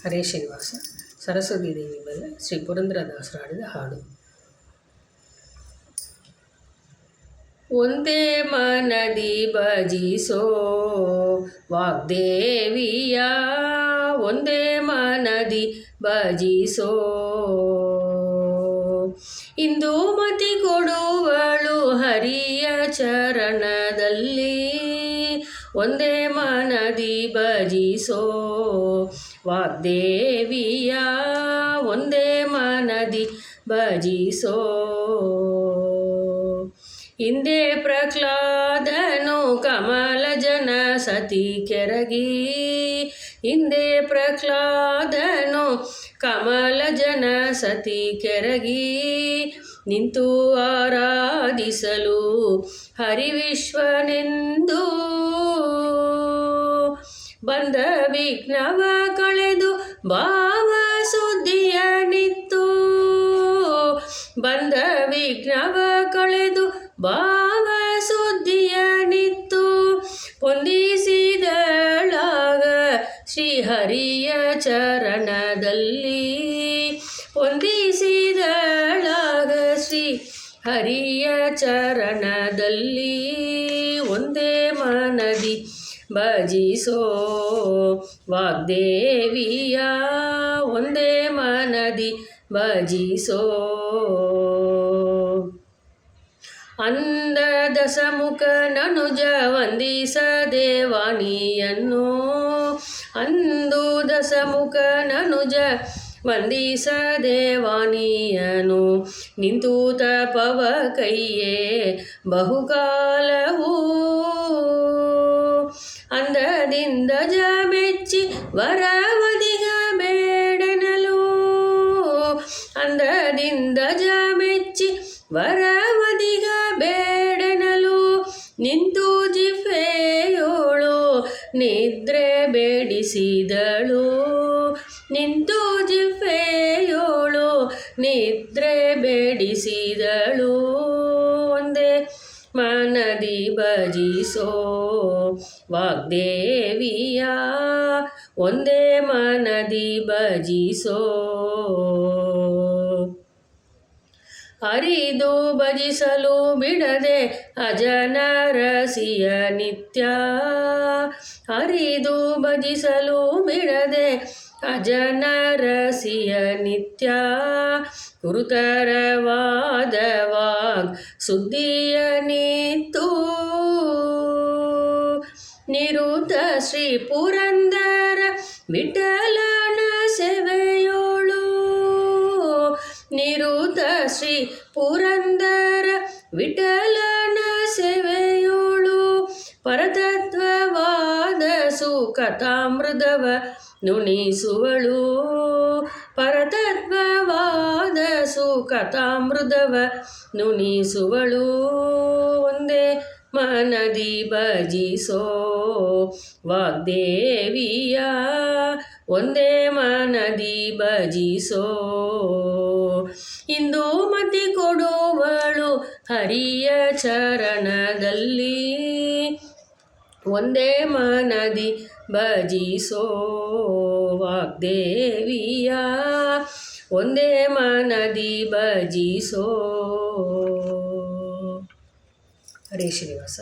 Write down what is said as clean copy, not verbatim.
ಹರೇ ಶ್ರೀನಿವಾಸ. ಸರಸ್ವತಿ ದೇವಿ ಮೇಲೆ ಶ್ರೀ ಪುರಂದರದಾಸರು ಹಾಡಿದ ಹಾಡು. ಒಂದೇ ಮನದಿ ಭಜಿಸೋ ವಾಗ್ದೇವಿಯ, ಒಂದೇ ಮನದಿ ಭಜಿಸೋ. ಇಂದು ಮತಿ ಕೊಡುವಳು ಹರಿಯ ಚರಣದಲ್ಲಿ, ಒಂದೇ ಮನದಿ ಭಜಿಸೋ ವಾಗ್ದೇವಿಯ, ಒಂದೇ ಮನದಿ ಭಜಿಸೋ. ಹಿಂದೆ ಪ್ರಹ್ಲಾದನು ಕಮಲಜನ ಸತಿ ಕೆರಗಿ, ಹಿಂದೆ ಪ್ರಹ್ಲಾದನು ಕಮಲಜನ ಸತಿ ಕೆರಗಿ. ನಿಂತು ಆರಾಧಿಸಲು ಹರಿವಿಶ್ವನೆಂದು, ಬಂದ ವಿಘ್ನವ ಕಳೆದು ಭಾವ ಸುದ್ದಿಯ ನಿತ್ತು, ಬಂದ ವಿಘ್ನವ ಕಳೆದು ಭಾವ ಸುದ್ದಿಯ ನಿತ್ತು. ಹೊಂದಿಸಿದಳಾಗ ಶ್ರೀಹರಿಯ ಚರಣದಲ್ಲಿ, ಹೊಂದಿಸಿದಳಾಗ ಶ್ರೀ ಹರಿಯ ಚರಣದಲ್ಲಿ. ಒಂದೇ ಮನದಿ ಭಜಿಸೋ ವಾಗ್ದೇವಿಯ, ಒಂದೇ ಮನದಿ ಭಜಿಸೋ. ಅಂದ ದಶಮುಖನನುಜ ವಂದಿಸದೆ ವಾಣಿಯನ್ನು, ಅಂದು ದಶಮುಖನನುಜ ವಂದಿಸದೆ ವಾಣಿಯನು. ನಿಂತು ತಪವ ಕೈಯೇ ಬಹುಕಾಲವೂ, ಅಂದದಿಂದ ಜಮೆಚ್ಚಿ ವರವದಿಗ ಬೇಡನಲು, ಅಂದದಿಂದ ಜಮೆಚ್ಚಿ ವರವದಿಗ ಬೇಡನಲು. ನಿಂತು ಜಿಫೆಯೋಳು ನಿದ್ರೆ ಬೇಡಿಸಿದಳು, ನಿಂತು ಜಿಫೆಯೋಳು ನಿದ್ರೆ ಬೇಡಿಸಿದಳು. ಒಂದೇ ಮನದಿ ಭಜಿಸೋ ವಾಗ್ದೇವಿಯ, ಒಂದೇ ಮನದಿ ಭಜಿಸೋ. ಹರಿದು ಭಜಿಸಲು ಬಿಡದೆ ಅಜನರಸಿಯ ನಿತ್ಯ, ಹರಿದು ಭಜಿಸಲು ಬಿಡದೆ ಅಜನರಸಿಯ ನಿತ್ಯ. ಗುರುತರವಾದ ವಾಗ್ ಸುದ್ದಿಯ ನಿತ್ತು, ನಿರುತ ಶ್ರೀ ಪುರಂದರ ವಿಠಲನ ಸೇವೆಯೋಳು, ನಿರುತ ಶ್ರೀ ಪುರಂದರ ವಿಠಲನ ಸೇವೆಯೋಳು. ಪರತತ್ವವಾದ ಸುಕಥಾಮೃತವ ನುಣಿಸುವಳು, ಪರತತ್ವವಾದ ಸುಕಥಾಮೃತವ ನುಣಿಸುವಳು. ಒಂದೇ ಮನದಿ ಭಜಿಸೋ ವಾಗ್ದೇವಿಯ, ಒಂದೇ ಮನದಿ ಭಜಿಸೋ. ಇಂದು ಮತಿ ಕೊಡುವಳು ಹರಿಯ ಚರಣದಲ್ಲಿ, ಒಂದೇ ಮನದಿ ಭಜಿಸೋ ವಾಗ್ದೇವಿಯ, ಒಂದೇ ಮನದಿ ಭಜಿಸೋ. ಹರೇ ಶ್ರೀನಿವಾಸ.